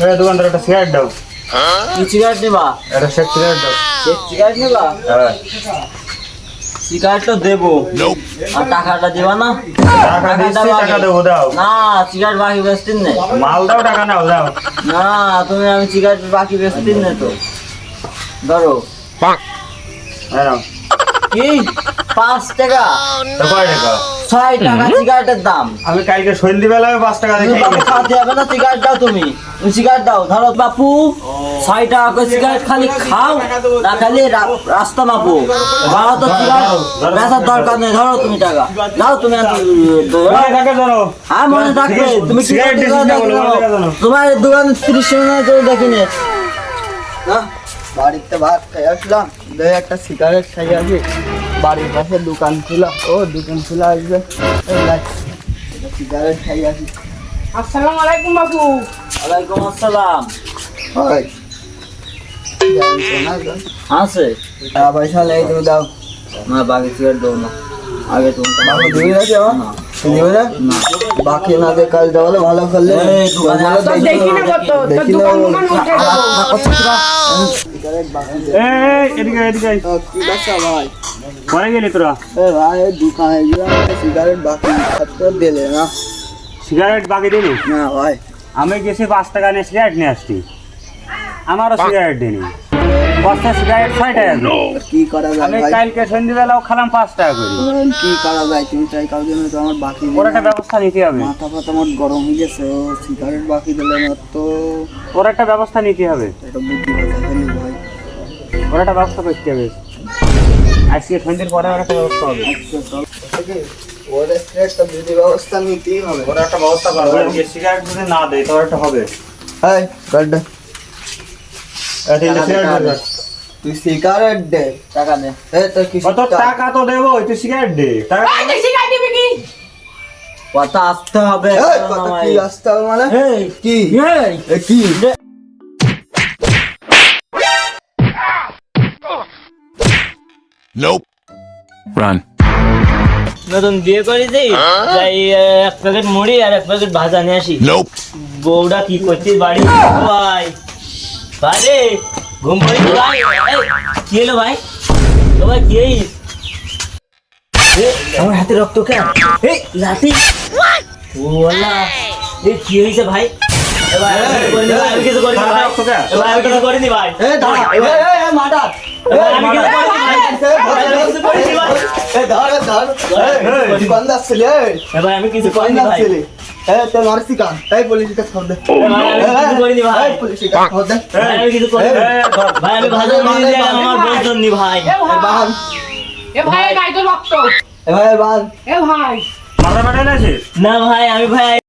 এই দোকানদার একটা সিগারেট দাও। কি সিগারেট নিবা? একটা শেক সিগারেট দাও। সিগারেট নিবা? হ্যাঁ। সিগারেট তো দেবো, আর টাকাটা দিবা না? টাকা দিচ্ছি, টাকা দেবো, দাও। না, সিগারেট বাকি বেচতিন নেই। মাল দাও, টাকা নাও, দাও। না, আমি সিগারেট বাকি বেচতিন নেই তো। ধরো। হ্যাঁ নাও। কি 5 টাকা? তো কয় টাকা? 6 টাকা সিগারেটের দাম। আমি কালকে সন্ধ্যেবেলায় 5 টাকা দিয়ে তুমি বাপু খাওয়াতে হবে না, সিগারেট দাও তুমি সিগারেট দাও। ধরো বাপু, 6 টাকা করে সিগারেট খালি খাও না, খালি রাস্তা মাপো। বাবা তো সিগারেট বেচার দরকার নেই। ধরো তুমি টাকা দাও, তুমি টাকা ধরো। হ্যাঁ মনে থাকবে। তুমি সিগারেট দিছিস না বলো, টাকা ধরো। তোমার দোকানে 30 টাকা করে দেখিনি না, বাড়িতে ভাত খাই আসলাম, একটা সিগারেট খাই আসি। বাড়ির পাশে দোকান খোলা, দোকান খোলা আসবে, সিগারেট খাই আসি। আসসালামু আলাইকুম বাবু। ওয়ালাইকুম আসসালাম। হয় আছে টাকা পয়সা নেই, তুমি দাও। না, বাকি সিগারেট দেবো না। আগে তুমি বাকি দিবি না? দিবে না? বাকি না দিয়ে কাজ দেওয়ালে ভালো করলে এই দোকানে তো দেখি না কত, তোর দেখি না দোকান বলো। দোকান উঠে দেবো। সিগারেট বাকি দে। এই এদিকে এদিকে কি বাচ্চা ভাই? পরে গেলি তোরা? ভাই দোকানে গেলাম, সিগারেট বাকি দিলে না। সিগারেট বাকি দিলি? না ভাই, আমি গেছি 5 টাকা নিয়ে সিগারেট নিয়ে আসছি, আমারও সিগারেট দিনি। বস্তা সিগারেট 6 টাকা দিল। কি করা যায় আমি ভাই? কালকে সন্ধ্যেবেলাও খেলাম 5 টাকা করে। কি করা যায়? তুমি চাই কাউ জন্য তো আমার বাকি ওর একটা ব্যবস্থা নিতে হবে, মাথা ফাতা আমার গরম হয়ে গেছে। সিগারেট বাকি দিলে আমার তো ওর একটা ব্যবস্থা নিতে হবে, একটা বুদ্ধি কথা বলি ভাই। ওর একটা ব্যবস্থা করতে হবে। আজকে সন্ধ্যের পরে ওর একটা ব্যবস্থা হবে। ওর একটা বুদ্ধি ব্যবস্থা নিতেই হবে। ওর একটা ব্যবস্থা করবে, সিগারেট যদি না দেয় তো একটা হবে। হাই গাড্ডা, তিনটে সিগারেট দে। তুই সিগারেট দে। টাকা দে। তোর কি কত টাকা তো দেবো, তুই সিগারেট দে। টাকা এই তুই সিগারেট দিবি কি? কথা আসতে হবে। কত কি আসতে হবে মানে? এই কি এই এ কি? Nope. Run. নতুন বিয়ে করে দিই, যাই 1 প্যাকেট মুড়ি আর 1 প্যাকেট ভাজা নিয়ে আসি। Nope. বউটা কি করছিস বাড়ি? ভাই ভাই ঘুম পড়েছি ভাই। এই, কি হলো ভাই? ও ভাই কি হইস? আমার হাতে রক্ত কেন? এই লাঠি ও আল্লাহ, এই কি হইছে ভাই? এ ভাই আমি কিছু করিনি ভাই, আমি কিছু করিনি ভাই। এ ভাই আমি কিছু করিনি ভাই। এ দাঁড়া, এ মাডার, এ ভাই আমি কিছু করিনি ভাই। আমি কিছু করিনি ভাই। এ ধর ধর, এই বান্দাস ছেলে, এ ভাই আমি কিছু করিনি বান্দাস ভাই। ছেলে। তোর মারছি কান, এই পুলিশকে খবর দে। এ ভাই আমি কিছু করিনি ভাই। এই পুলিশকে খবর দে। ভাই আমি কিছু করিনি ভাই। আমি ভাজা মুড়ি দিয়ে আমার বোন জন্য ভাই। এ ভাই, বাহান, এ ভাই গায়ে তো রক্ত। এ ভাই বাহান। এ ভাই মাথা ফাটাই আছে? না ভাই, আমি ভাই